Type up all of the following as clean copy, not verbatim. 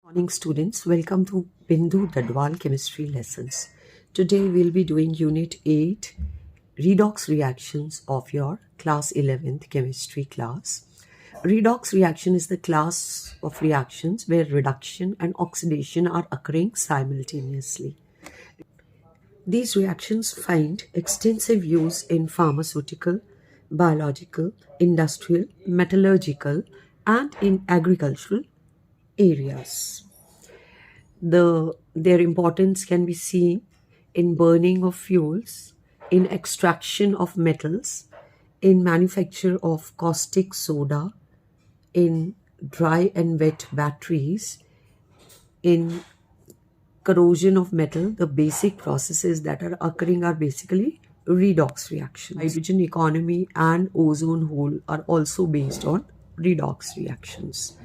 Morning students, welcome to Bindu Dadwal chemistry lessons. Today we'll be doing unit 8 redox reactions of your class 11th chemistry class. Redox reaction is the class of reactions where reduction and oxidation are occurring simultaneously. These reactions find extensive use in pharmaceutical, biological, industrial, metallurgical, and in agricultural areas. Their importance can be seen in burning of fuels, in extraction of metals, in manufacture of caustic soda, in dry and wet batteries, in corrosion of metal. The basic processes that are occurring are basically redox reactions. Hydrogen economy and ozone hole are also based on redox reactions.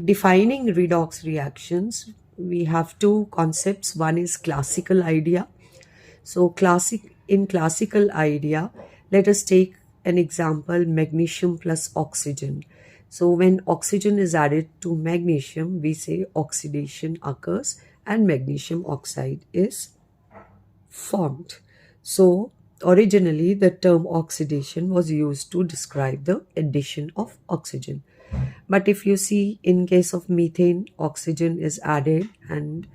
Defining redox reactions, we have two concepts. One is classical idea. So classical idea, let us take an example: magnesium plus oxygen. So when oxygen is added to magnesium, we say oxidation occurs and magnesium oxide is formed. So originally the term oxidation was used to describe the addition of oxygen. But if you see, in case of methane, oxygen is added and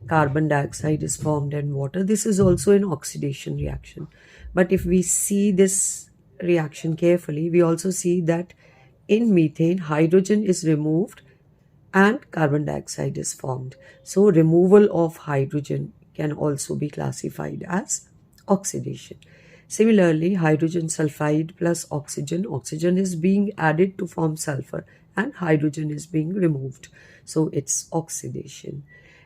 carbon dioxide is formed and water. This is also an oxidation reaction. But if we see this reaction carefully, we also see that in methane, hydrogen is removed and carbon dioxide is formed. So removal of hydrogen can also be classified as oxidation. Similarly, hydrogen sulfide plus oxygen is being added to form sulfur and hydrogen is being removed. So it's oxidation.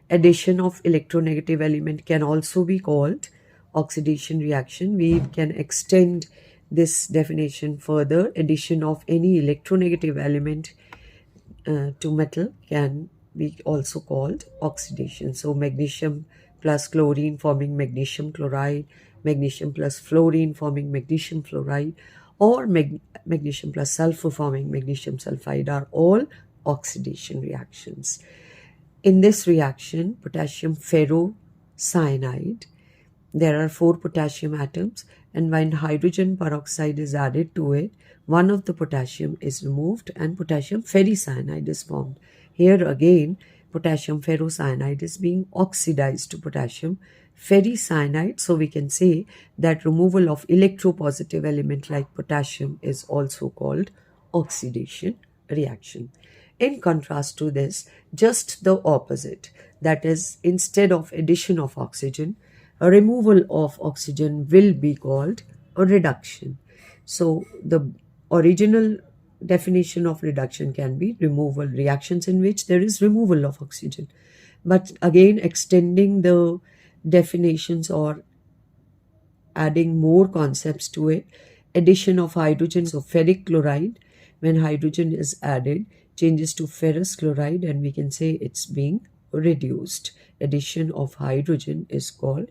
Addition of electronegative element can also be called oxidation reaction. We can extend this definition further. Addition of any electronegative element to metal can be also called oxidation. So magnesium plus chlorine forming magnesium chloride, magnesium plus fluorine forming magnesium fluoride, or magnesium plus sulfur forming magnesium sulfide are all oxidation reactions. In this reaction, potassium ferrocyanide, there are 4 potassium atoms, and when hydrogen peroxide is added to it, one of the potassium is removed and potassium ferricyanide is formed. Here again, potassium ferrocyanide is being oxidized to potassium ferricyanide. So we can say that removal of electropositive element like potassium is also called oxidation reaction. In contrast to this, just the opposite, that is, instead of addition of oxygen, a removal of oxygen will be called a reduction. So the original definition of reduction can be removal, reactions in which there is removal of oxygen. But again, extending the definitions or adding more concepts to it, addition of hydrogen, so ferric chloride, when hydrogen is added, changes to ferrous chloride and we can say it's being reduced. Addition of hydrogen is called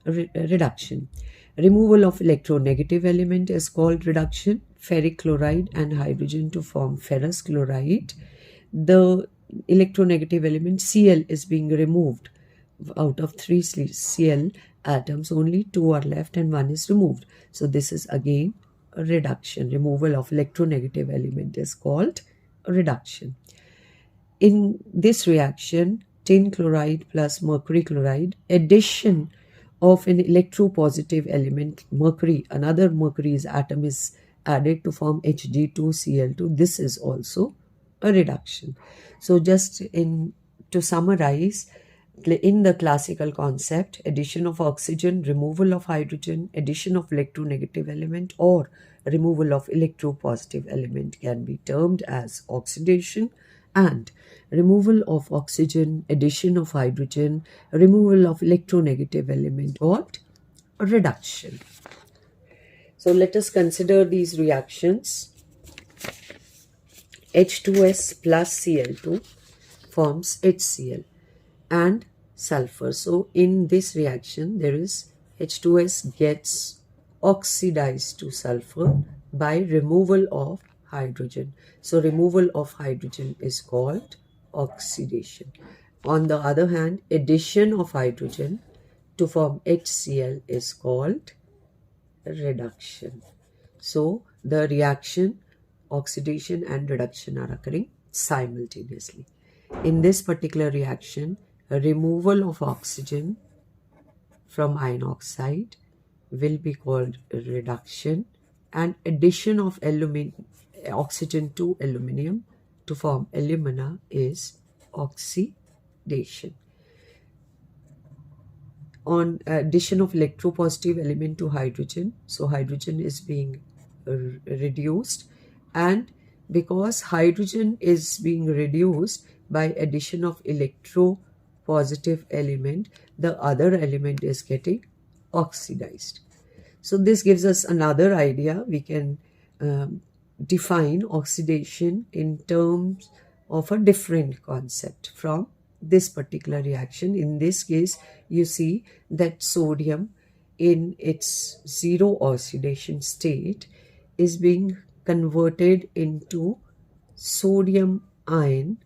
reduction. Removal of electronegative element is called reduction. Ferric chloride and hydrogen to form ferrous chloride. The electronegative element Cl is being removed. Out of 3 Cl atoms, only 2 are left and 1 is removed. So this is again a reduction. Removal of electronegative element is called a reduction. In this reaction, tin chloride plus mercury chloride, addition of an electropositive element, mercury, another mercury's atom is added to form Hg2Cl2. This is also a reduction. So just to summarize, in the classical concept, addition of oxygen, removal of hydrogen, addition of electronegative element or removal of electropositive element can be termed as oxidation, and removal of oxygen, addition of hydrogen, removal of electronegative element called reduction. So let us consider these reactions. H2S plus Cl2 forms HCl and sulfur. So in this reaction, there is H2S gets oxidized to sulfur by removal of hydrogen. So removal of hydrogen is called oxidation. On the other hand, addition of hydrogen to form HCl is called reduction. So the reaction, oxidation and reduction are occurring simultaneously. In this particular reaction, a removal of oxygen from iron oxide will be called reduction, and addition of oxygen to aluminium to form alumina is oxidation. On addition of electropositive element to hydrogen, so hydrogen is being reduced, and because hydrogen is being reduced by addition of electropositive element, the other element is getting oxidized. So this gives us another idea. We can define oxidation in terms of a different concept from this particular reaction. In this case, you see that sodium in its zero oxidation state is being converted into sodium ion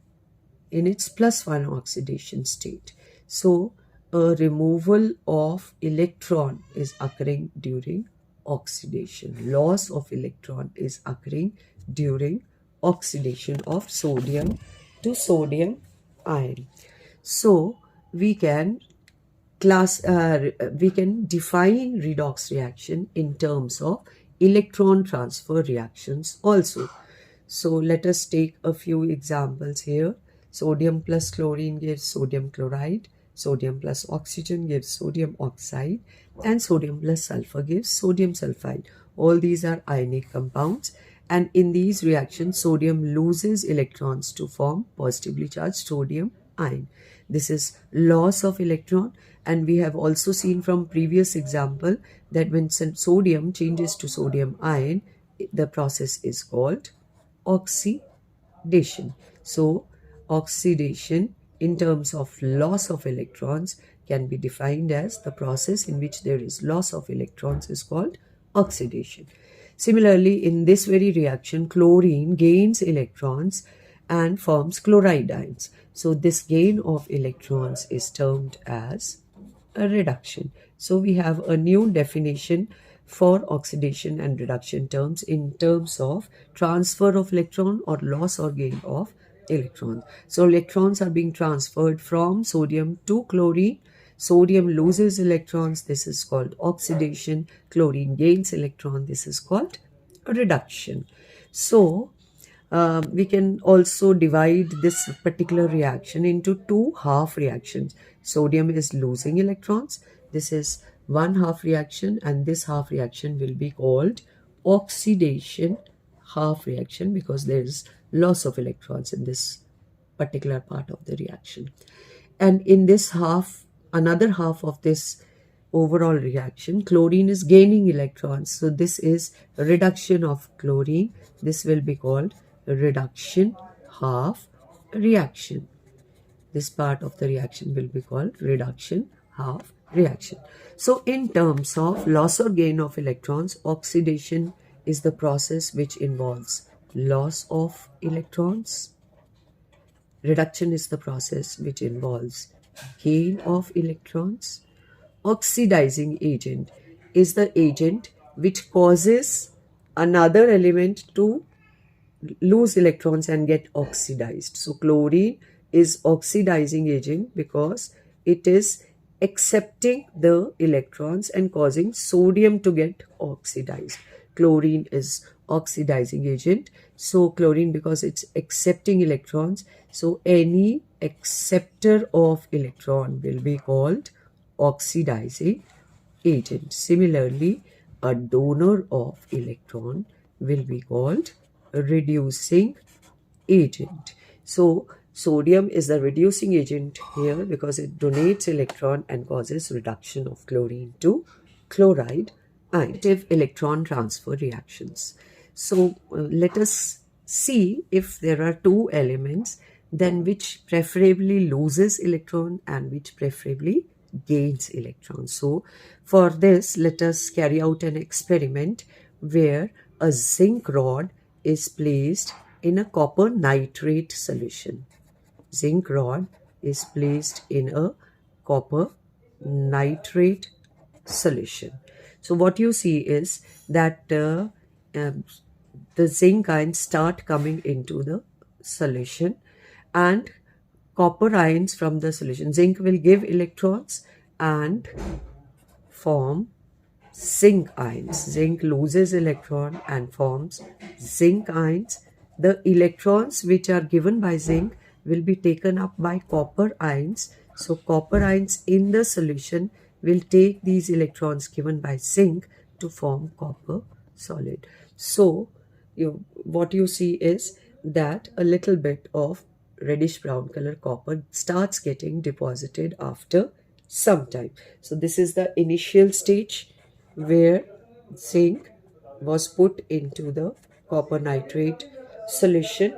in its +1 oxidation state. So a removal of electron is occurring during oxidation. Loss of electron is occurring during oxidation of sodium to sodium ion. So we can define redox reaction in terms of electron transfer reactions also. So let us take a few examples here. Sodium plus chlorine gives sodium chloride, sodium plus oxygen gives sodium oxide, and sodium plus sulfur gives sodium sulfide. All these are ionic compounds, and in these reactions sodium loses electrons to form positively charged sodium ion. This is loss of electron, and we have also seen from previous example that when sodium changes to sodium ion, the process is called oxidation. So oxidation in terms of loss of electrons can be defined as the process in which there is loss of electrons is called oxidation. Similarly, in this very reaction, chlorine gains electrons and forms chloride ions. So this gain of electrons is termed as a reduction. So we have a new definition for oxidation and reduction terms in terms of transfer of electron or loss or gain of electrons. So electrons are being transferred from sodium to chlorine. Sodium loses electrons, this is called oxidation. Chlorine gains electron, this is called reduction. So we can also divide this particular reaction into two half reactions. Sodium is losing electrons. This is one half reaction, and this half reaction will be called oxidation half reaction because there is loss of electrons in this particular part of the reaction. And in this half, another half of this overall reaction, chlorine is gaining electrons. So this is reduction of chlorine. This will be called reduction half reaction. This part of the reaction will be called reduction half reaction. So in terms of loss or gain of electrons, oxidation is the process which involves loss of electrons. Reduction is the process which involves gain of electrons. Oxidizing agent is the agent which causes another element to lose electrons and get oxidized. So chlorine is oxidizing agent because it is accepting the electrons and causing sodium to get oxidized. Chlorine is oxidizing agent. So chlorine, because it's accepting electrons, so any acceptor of electron will be called oxidizing agent. Similarly, a donor of electron will be called reducing agent. So sodium is the reducing agent here because it donates electron and causes reduction of chlorine to chloride ion. Electron transfer reactions. So let us see if there are two elements, then which preferably loses electron and which preferably gains electrons. So for this, let us carry out an experiment where a zinc rod is placed in a copper nitrate solution. zinc rod is placed in a copper nitrate solution. So what you see is that um, the zinc ions start coming into the solution, and copper ions from the solution. Zinc will give electrons and form zinc ions. Zinc loses electron and forms zinc ions. The electrons which are given by zinc will be taken up by copper ions. So copper ions in the solution will take these electrons given by zinc to form copper solid. So what you see is that a little bit of reddish brown color copper starts getting deposited after some time. So this is the initial stage where zinc was put into the copper nitrate solution,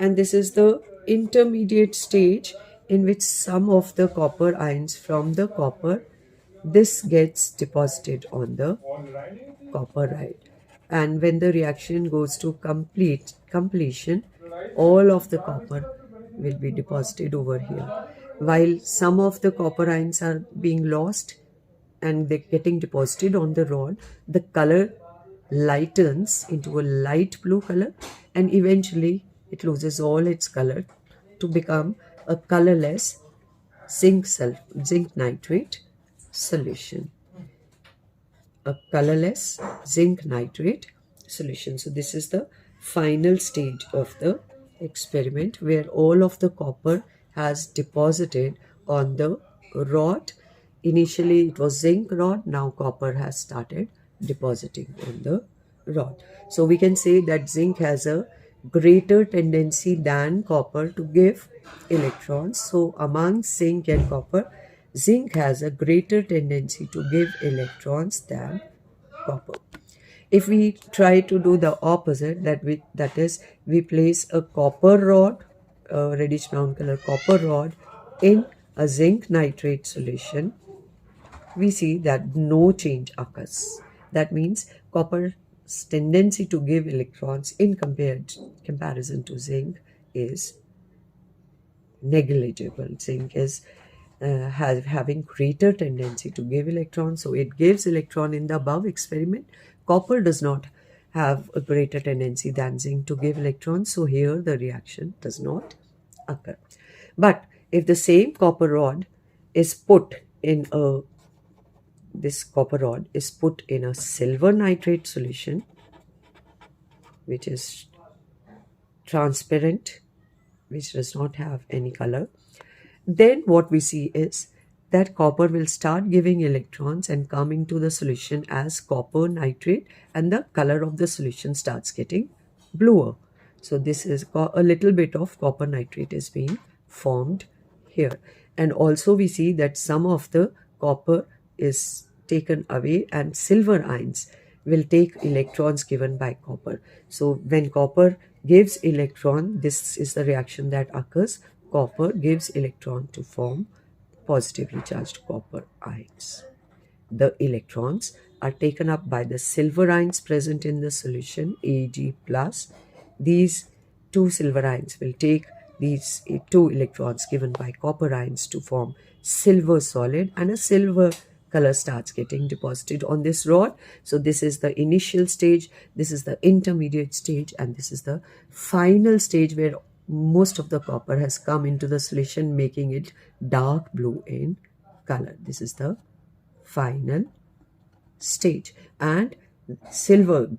and this is the intermediate stage in which some of the copper ions from the copper, this gets deposited on the copper ride, and when the reaction goes to completion, all of the copper will be deposited over here. While some of the copper ions are being lost and they're getting deposited on the rod, the color lightens into a light blue color, and eventually it loses all its color to become a colorless zinc nitrate solution. A colorless zinc nitrate solution. So this is the final stage of the experiment where all of the copper has deposited on the rod. Initially it was zinc rod, now copper has started depositing on the rod. So we can say that zinc has a greater tendency than copper to give electrons. So among zinc and copper, zinc has a greater tendency to give electrons than copper. If we try to do the opposite, that is, we place a copper rod, a reddish brown color copper rod, in a zinc nitrate solution, we see that no change occurs. That means copper's tendency to give electrons in comparison to zinc is negligible. Zinc is having greater tendency to give electrons, so it gives electron in the above experiment. Copper does not have a greater tendency than zinc to give electrons, so here the reaction does not occur. But if the same copper rod is put in a silver nitrate solution, which is transparent, which does not have any color, then what we see is that copper will start giving electrons and come into the solution as copper nitrate, and the color of the solution starts getting bluer. So this is a little bit of copper nitrate is being formed here. And also we see that some of the copper is taken away and silver ions will take electrons given by copper. So when copper gives electron, this is the reaction that occurs. Copper gives electron to form positively charged copper ions. The electrons are taken up by the silver ions present in the solution, Ag+. These two silver ions will take these two electrons given by copper ions to form silver solid, and a silver color starts getting deposited on this rod. So this is the initial stage, this is the intermediate stage, and this is the final stage where most of the copper has come into the solution, making it dark blue in color. This is the final stage, and silverish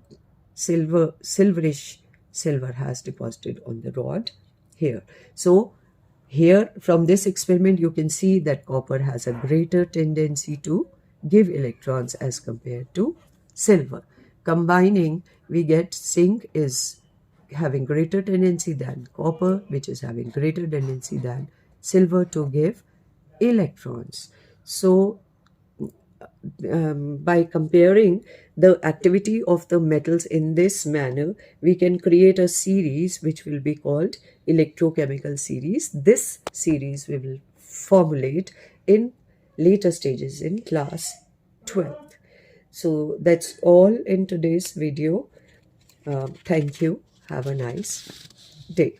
silver has deposited on the rod here. So here from this experiment you can see that copper has a greater tendency to give electrons as compared to silver. Combining, we get zinc is having greater tendency than copper, which is having greater tendency than silver to give electrons. So by comparing the activity of the metals in this manner, we can create a series which will be called electrochemical series. This series we will formulate in later stages in class 12th. So that's all in today's video. Thank you. Have a nice day.